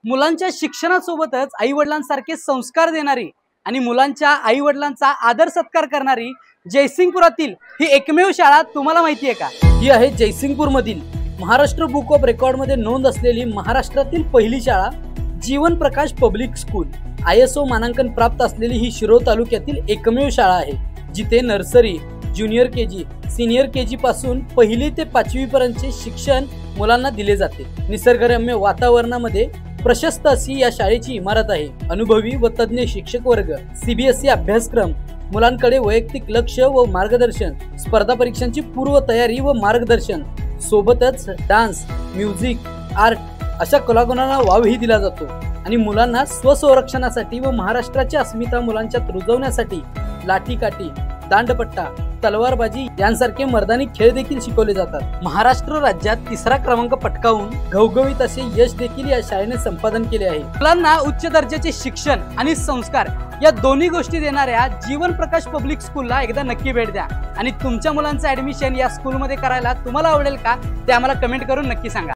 मुलांच्या शिक्षणासोबतच आई वडिलांसारखे संस्कार देणारी आणि मुलांच्या आई वडिलांचा आदर सत्कार करणारी जयसिंगपुरातील ही एकमेव शाळा तुम्हाला माहिती आहे का? ही आहे जयसिंगपूरमधील महाराष्ट्र बुक ऑफ रेकॉर्ड मध्ये नोंद असलेली महाराष्ट्रातील पहिली शाळा जीवन प्रकाश पब्लिक स्कूल। ISO मानांकन प्राप्त असलेली ही शिरोळ तालुक्यातील एकमेव शाळा आहे, जिथे nursery, junior KG, senior KG पासून पहिली ते 5वी पर्यंतचे शिक्षण मुलांना दिले जाते। निसर्गरम्य वातावरणामध्ये प्रशस्त अशी या शाळेची इमारत आहे। अनुभवी व तज्ञ शिक्षक वर्ग, CBSE अभ्यासक्रम, मुलांकडे वैयक्तिक लक्ष व मार्गदर्शन, स्पर्धा परीक्षांची पूर्व तयारी व मार्गदर्शन, सोबतच डान्स, म्युझिक, आर्ट अशा कलागुणांना वावही दिला जातो आणि मुलांना स्वसंरक्षणासाठी व महाराष्ट्राची अस्मिता मुलांच्यात रुजवण्यासाठी लाठीकाठी, दांडपट्टा, तलवारबाजी यांसारखे मर्दानी खेळ देखील शिकवले जातात। महाराष्ट्र राज्यात 3रा क्रमांक पटकावून घवघवीत असे यश देखील या शाळेने संपादन केले आहे। मुलांना उच्च दर्जाचे शिक्षण आणि संस्कार या दोन्ही गोष्टी देणाऱ्या जीवन प्रकाश पब्लिक स्कूलला एकदा नक्की भेट द्या आणि तुमच्या मुलांचं ऍडमिशन या स्कूलमध्ये करायला तुम्हाला आवडेल का ते आम्हाला कमेंट करून नक्की सांगा।